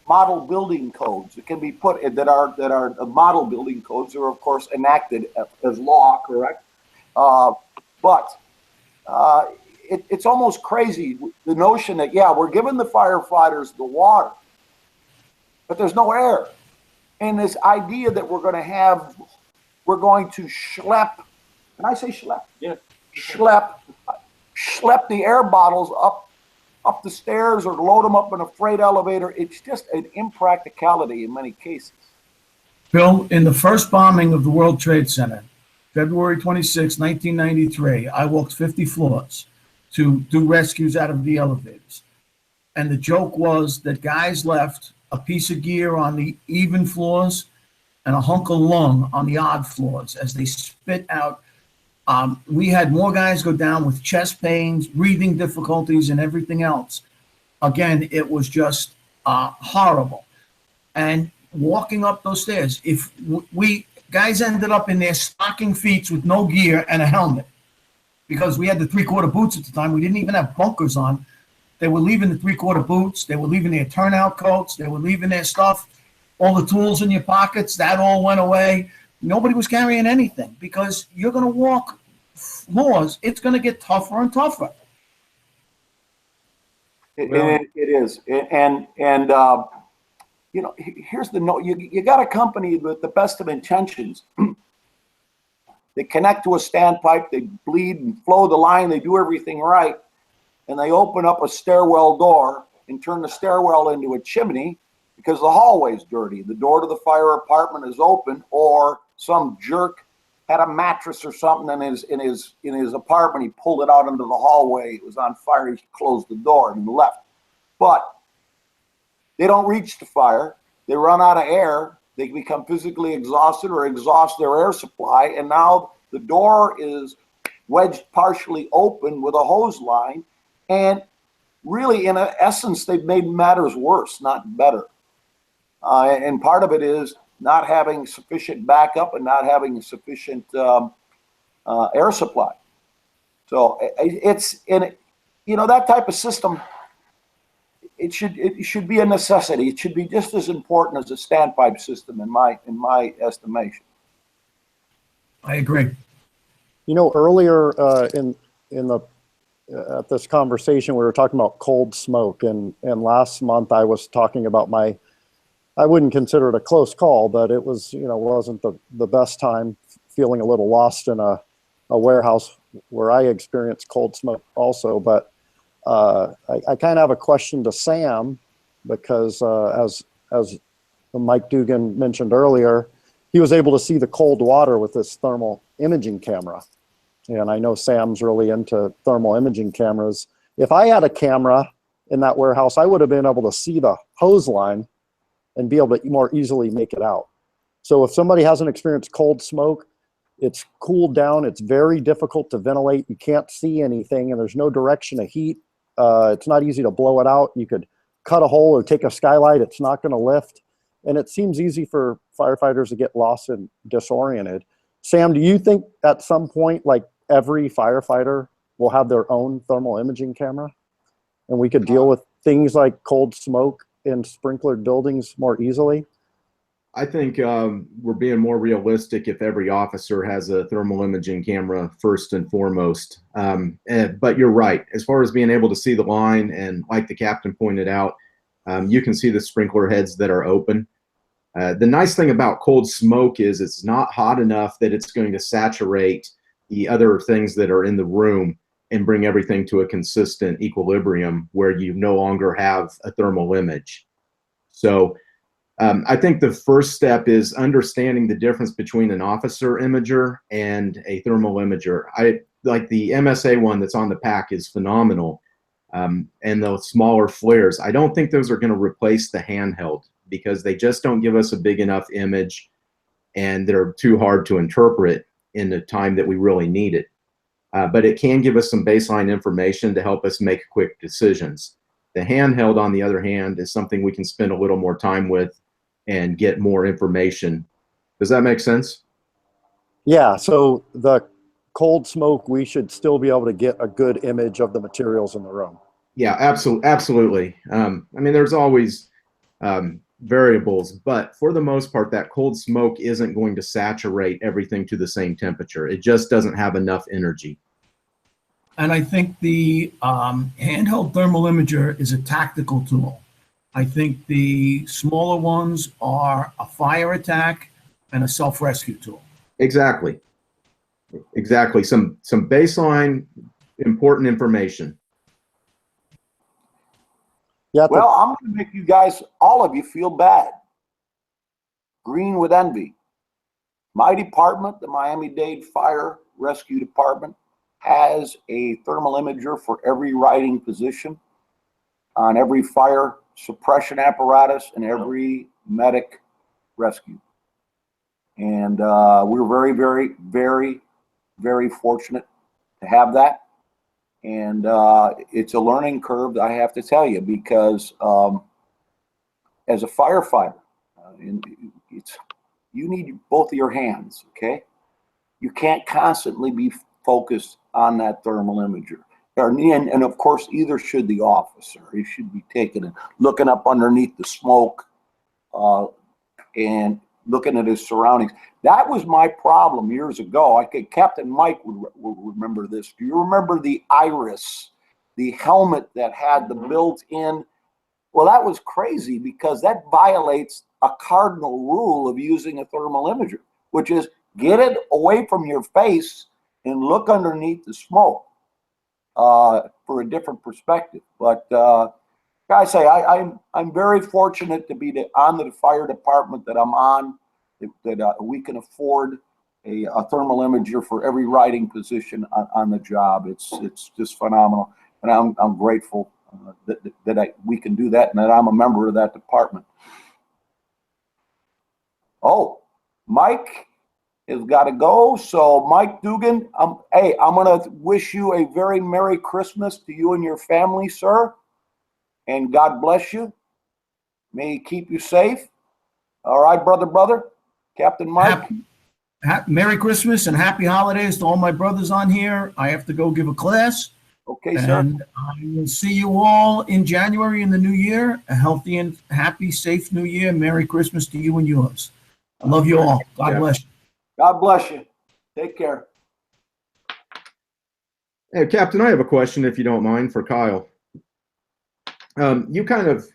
model building codes. It can be put in that are model building codes are, of course, enacted as law, correct? But it's almost crazy, the notion that, we're giving the firefighters the water, but there's no air. And this idea that we're going to schlep, and I say schlep? Yeah. Schlep the air bottles up the stairs or load them up in a freight elevator. It's just an impracticality in many cases. Bill, in the first bombing of the World Trade Center, February 26, 1993, I walked 50 floors to do rescues out of the elevators. And the joke was that guys left a piece of gear on the even floors and a hunk of lung on the odd floors as they spit out. We had more guys go down with chest pains, breathing difficulties, and everything else. Again, it was just horrible. And walking up those stairs, if guys ended up in their stocking feet with no gear and a helmet, because we had the 3/4 boots at the time. We didn't even have bunkers on. They were leaving the 3/4 boots. They were leaving their turnout coats. They were leaving their stuff, all the tools in your pockets. That all went away. Nobody was carrying anything because you're going to walk floors. It's going to get tougher and tougher. It is. And here's the note. You got a company with the best of intentions. They connect to a standpipe. They bleed and flow the line. They do everything right. And they open up a stairwell door and turn the stairwell into a chimney because the hallway's dirty. The door to the fire apartment is open, or some jerk had a mattress or something in his apartment. He pulled it out into the hallway. It was on fire. He closed the door and left. But they don't reach the fire. They run out of air. They become physically exhausted or exhaust their air supply. And now the door is wedged partially open with a hose line. And really, in essence, they've made matters worse, not better. And part of it is not having sufficient backup and not having sufficient air supply. So it's that type of system. It should be a necessity. It should be just as important as a standpipe system in my estimation. I agree. Earlier at this conversation, we were talking about cold smoke, and last month I was talking about I wouldn't consider it a close call, but it was, wasn't the best time, feeling a little lost in a warehouse where I experienced cold smoke also. But I kind of have a question to Sam, because as Mike Dugan mentioned earlier, he was able to see the cold water with this thermal imaging camera. And I know Sam's really into thermal imaging cameras. If I had a camera in that warehouse, I would have been able to see the hose line and be able to more easily make it out. So if somebody hasn't experienced cold smoke, it's cooled down. It's very difficult to ventilate. You can't see anything, and there's no direction of heat. It's not easy to blow it out. You could cut a hole or take a skylight. It's not going to lift. And it seems easy for firefighters to get lost and disoriented. Sam, do you think at some point, like every firefighter will have their own thermal imaging camera, and we could deal with things like cold smoke in sprinklered buildings more easily? I think we're being more realistic if every officer has a thermal imaging camera first and foremost. But you're right. As far as being able to see the line, and like the captain pointed out, you can see the sprinkler heads that are open. The nice thing about cold smoke is it's not hot enough that it's going to saturate the other things that are in the room and bring everything to a consistent equilibrium where you no longer have a thermal image. So I think the first step is understanding the difference between an officer imager and a thermal imager. I like the MSA one that's on the pack is phenomenal. And the smaller flares, I don't think those are going to replace the handheld, because they just don't give us a big enough image, and they're too hard to interpret in the time that we really need it. But it can give us some baseline information to help us make quick decisions. The handheld, on the other hand, is something we can spend a little more time with and get more information. Does that make sense? Yeah. So the cold smoke, we should still be able to get a good image of the materials in the room. Yeah, absolutely. I mean, there's always variables, but for the most part, that cold smoke isn't going to saturate everything to the same temperature. It just doesn't have enough energy. And I think the handheld thermal imager is a tactical tool. I think the smaller ones are a fire attack and a self-rescue tool. Exactly. Some baseline important information. Yeah. Well, I'm going to make you guys, all of you, feel bad. Green with envy. My department, the Miami-Dade Fire Rescue Department, has a thermal imager for every riding position on every fire suppression apparatus and every medic rescue. And we're very, very, very, very fortunate to have that. And it's a learning curve, I have to tell you, because as a firefighter, you need both of your hands, okay? You can't constantly be focused on that thermal imager. And of course, either should the officer. He should be taking and looking up underneath the smoke and looking at his surroundings. That was my problem years ago. Captain Mike would remember this. Do you remember the Iris, the helmet that had the built-in? Well, that was crazy, because that violates a cardinal rule of using a thermal imager, which is get it away from your face and look underneath the smoke for a different perspective. But I say I'm very fortunate to be on the fire department that I'm on, that we can afford a thermal imager for every riding position on the job. It's just phenomenal, and I'm grateful that we can do that, and that I'm a member of that department. Oh, Mike has got to go. So Mike Dugan, hey, I'm going to wish you a very Merry Christmas to you and your family, sir. And God bless you. May he keep you safe. All right, brother. Captain Mike. Merry Christmas and happy holidays to all my brothers on here. I have to go give a class. Okay, sir. And I will see you all in January in the new year. A healthy and happy, safe new year. Merry Christmas to you and yours. I love you all. God bless you. God bless you. Take care. Hey, Captain, I have a question, if you don't mind, for Kyle. You kind of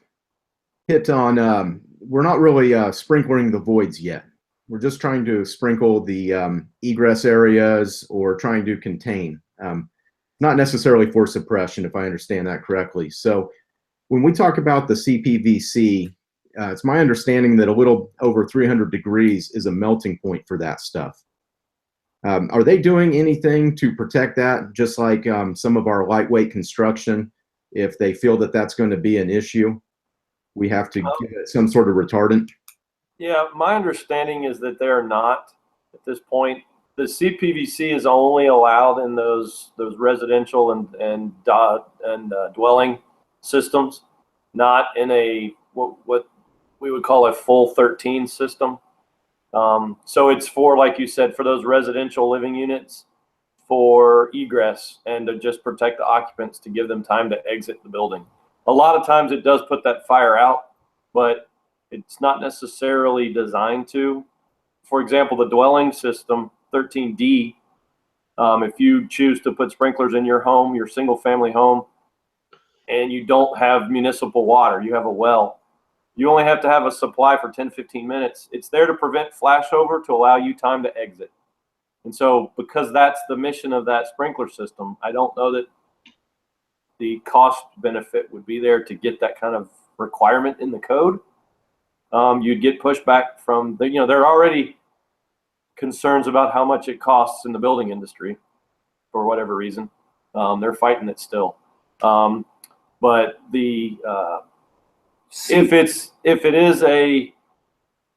hit on, we're not really sprinkling the voids yet. We're just trying to sprinkle the egress areas or trying to contain, not necessarily for suppression, if I understand that correctly. So when we talk about the CPVC, it's my understanding that a little over 300 degrees is a melting point for that stuff. Are they doing anything to protect that, just like some of our lightweight construction? If they feel that that's going to be an issue, we have to give it some sort of retardant? Yeah, my understanding is that they're not at this point. The CPVC is only allowed in those residential and dwelling systems, not in a what we would call a full 13 system. So it's for, like you said, for those residential living units, for egress and to just protect the occupants, to give them time to exit the building. A lot of times it does put that fire out, but it's not necessarily designed to. For example, the dwelling system, 13D, if you choose to put sprinklers in your home, your single family home, and you don't have municipal water, you have a well, you only have to have a supply for 10-15 minutes. It's there to prevent flashover, to allow you time to exit. And so because that's the mission of that sprinkler system, I don't know that the cost benefit would be there to get that kind of requirement in the code. You'd get pushback from the, there are already concerns about how much it costs in the building industry for whatever reason. They're fighting it still. But the if it is a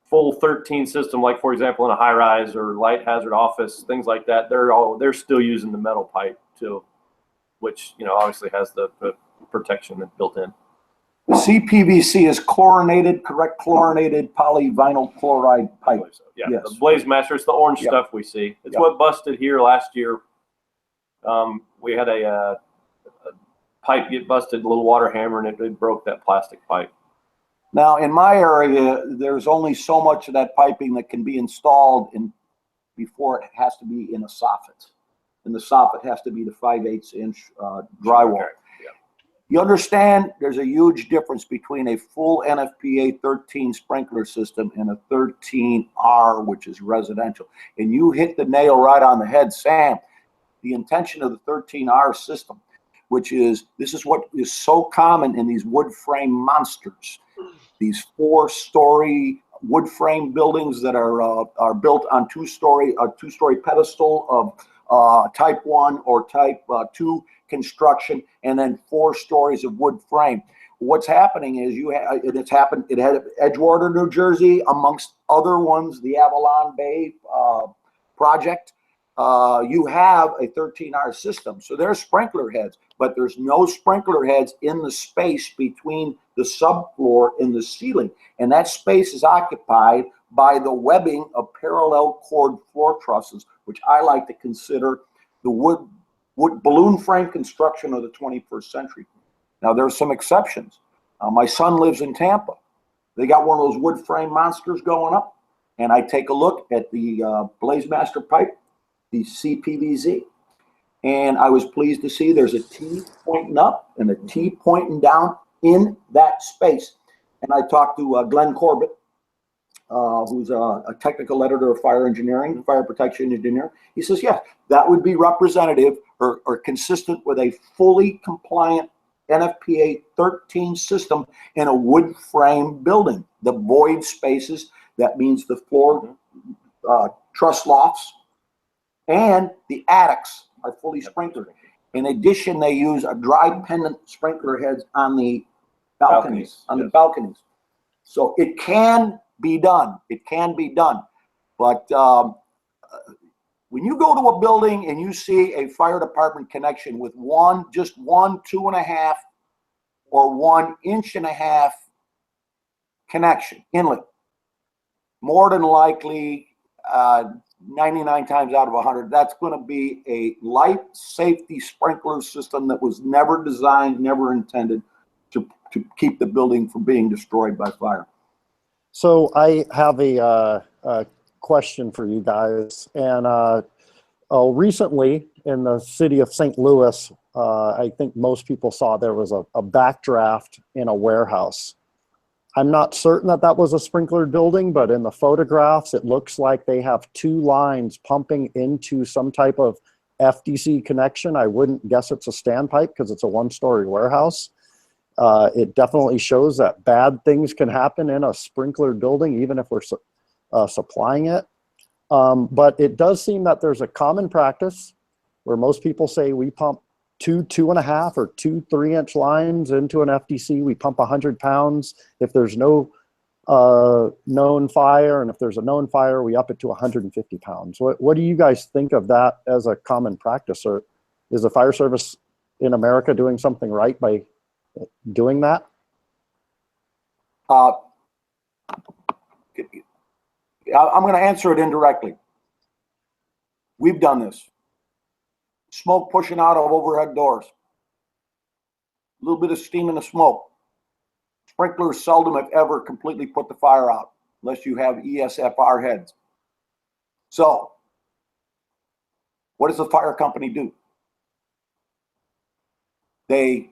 full 13 system, like for example in a high rise or light hazard office, things like that, they're still using the metal pipe too, which obviously has the protection built in. CPVC is chlorinated, correct? Chlorinated polyvinyl chloride pipe. So, yeah, yes. The Blaze Master, it's the orange stuff we see. It's what busted here last year. We had a pipe get busted, a little water hammer, and it broke that plastic pipe. Now, in my area, there's only so much of that piping that can be installed before it has to be in a soffit. And the soffit has to be the 5/8 inch drywall. Okay. You understand there's a huge difference between a full NFPA 13 sprinkler system and a 13R, which is residential. And you hit the nail right on the head, Sam. The intention of the 13R system, this is what is so common in these wood frame monsters. These 4-story wood frame buildings that are built on a two-story pedestal of type 1 or type 2 construction, and then 4 stories of wood frame. What's happening is it had Edgewater, New Jersey, amongst other ones, the Avalon Bay project. You have a 13R system. So there's sprinkler heads, but there's no sprinkler heads in the space between the subfloor and the ceiling. And that space is occupied by the webbing of parallel cord floor trusses, which I like to consider the wood balloon frame construction of the 21st century. Now, there's some exceptions. My son lives in Tampa. They got one of those wood frame monsters going up, and I take a look at the Blaze Master pipe, the CPVC, and I was pleased to see there's a T pointing up and a T pointing down in that space. And I talked to Glenn Corbett, who's a technical editor of fire engineering, fire protection engineer. He says, yeah, that would be representative or consistent with a fully compliant NFPA 13 system in a wood frame building. The void spaces, that means the floor truss lofts, and the attics are fully sprinkled. In addition, they use a dry pendant sprinkler heads on the balconies. The balconies. So it can be done. It can be done. But when you go to a building and you see a fire department connection with just 1, 2.5, or 1.5 inch connection, inlet, more than likely, 99 times out of 100, that's going to be a life safety sprinkler system that was never designed, never intended to keep the building from being destroyed by fire. So I have a question for you guys. And recently in the city of St. Louis, I think most people saw there was a backdraft in a warehouse. I'm not certain that that was a sprinklered building, but in the photographs, it looks like they have 2 lines pumping into some type of FDC connection. I wouldn't guess it's a standpipe because it's a 1-story warehouse. It definitely shows that bad things can happen in a sprinklered building, even if we're supplying it. But it does seem that there's a common practice where most people say we pump 2 2.5 or 2 3-inch lines into an FDC. We pump 100 pounds. If there's no known fire, and if there's a known fire, we up it to 150 pounds. What do you guys think of that as a common practice? Or is the fire service in America doing something right by doing that? I'm going to answer it indirectly. We've done this. Smoke pushing out of overhead doors. A little bit of steam in the smoke. Sprinklers seldom, if ever, completely put the fire out unless you have ESFR heads. So, what does the fire company do? They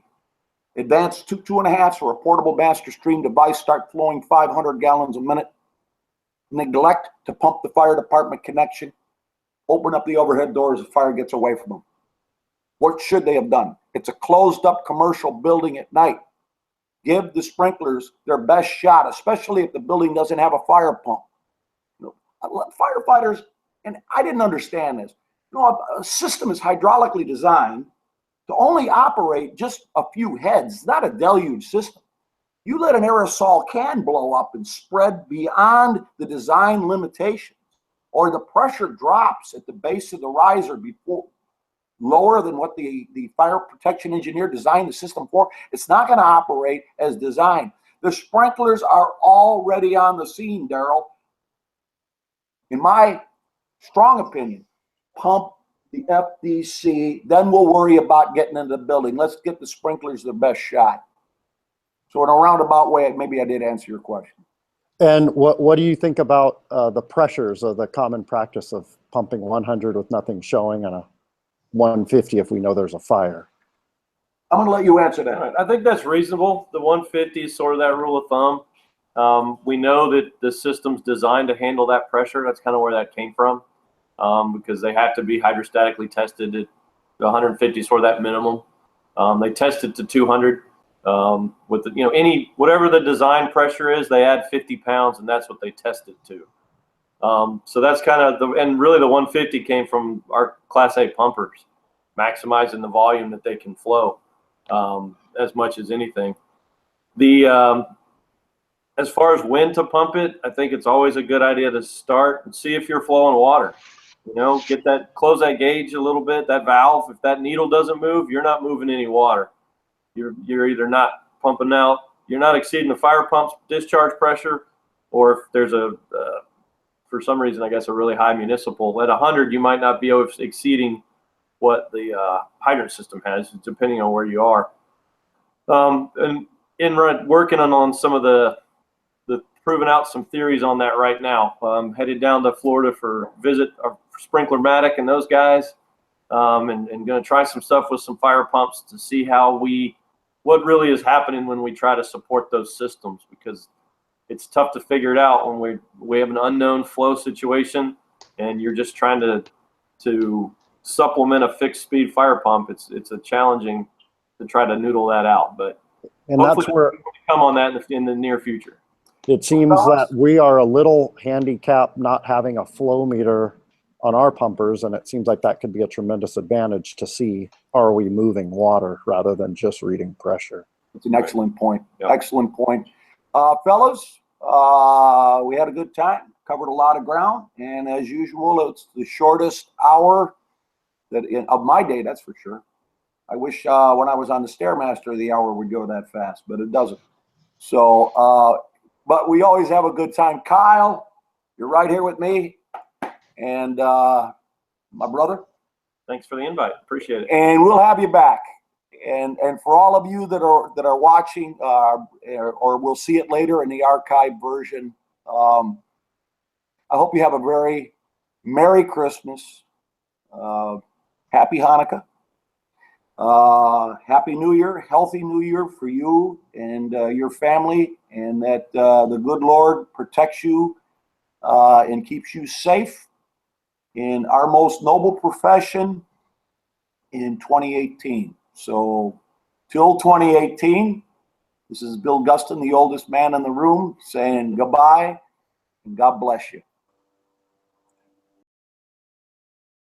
advance 2 2.5s for a portable master stream device, start flowing 500 gallons a minute, neglect to pump the fire department connection, open up the overhead doors, the fire gets away from them. What should they have done? It's a closed up commercial building at night. Give the sprinklers their best shot, especially if the building doesn't have a fire pump. You know, firefighters, and I didn't understand this, you know, a system is hydraulically designed to only operate just a few heads. It's not a deluge system. You let an aerosol can blow up and spread beyond the design limitations, or the pressure drops at the base of the riser before lower than what the fire protection engineer designed the system for, it's not going to operate as designed. The sprinklers are already on the scene, Daryl. In my strong opinion, pump the FDC, then we'll worry about getting into the building. Let's get the sprinklers the best shot. So in a roundabout way, maybe I did answer your question. And what do you think about the pressures of the common practice of pumping 100 with nothing showing and a 150 if we know there's a fire? I'm going to let you answer that. I think that's reasonable. The 150 is sort of that rule of thumb. We know that the system's designed to handle that pressure. That's kind of where that came from, because they have to be hydrostatically tested at 150 sort of that minimum. They tested to 200 with the, you know, whatever the design pressure is, they add 50 pounds, and that's what they tested to. So that's kind of and really the 150 came from our Class A pumpers, maximizing the volume that they can flow as much as anything. As far as when to pump it, I think it's always a good idea to start and see if you're flowing water. You know, close that gauge a little bit, that valve. If that needle doesn't move, you're not moving any water. You're either not pumping out, you're not exceeding the fire pump's discharge pressure, or if there's for some reason, I guess, a really high municipal. At 100, you might not be exceeding what the hydrant system has, depending on where you are. And working on some of the proving out some theories on that right now. I'm headed down to Florida for visit Sprinkler-Matic and those guys, and going to try some stuff with some fire pumps to see what really is happening when we try to support those systems, because it's tough to figure it out when we have an unknown flow situation and you're just trying to supplement a fixed speed fire pump. It's a challenging to try to noodle that out. But And hopefully that's where come on that in the near future. it seems that we are a little handicapped not having a flow meter on our pumpers, and it seems like that could be a tremendous advantage to see, are we moving water rather than just reading pressure? It's an excellent point. Yep. Excellent point. Fellas, we had a good time, covered a lot of ground, and as usual, it's the shortest hour of my day, that's for sure. I wish when I was on the Stairmaster, the hour would go that fast, but it doesn't. So, but we always have a good time. Kyle, you're right here with me, and my brother. Thanks for the invite. Appreciate it. And we'll have you back. And for all of you that are watching, or we'll see it later in the archive version, I hope you have a very Merry Christmas, Happy Hanukkah, Happy New Year, Healthy New Year for you and your family, and that the good Lord protects you and keeps you safe in our most noble profession in 2018. So till 2018, this is Bill Guston, the oldest man in the room, saying goodbye and God bless you.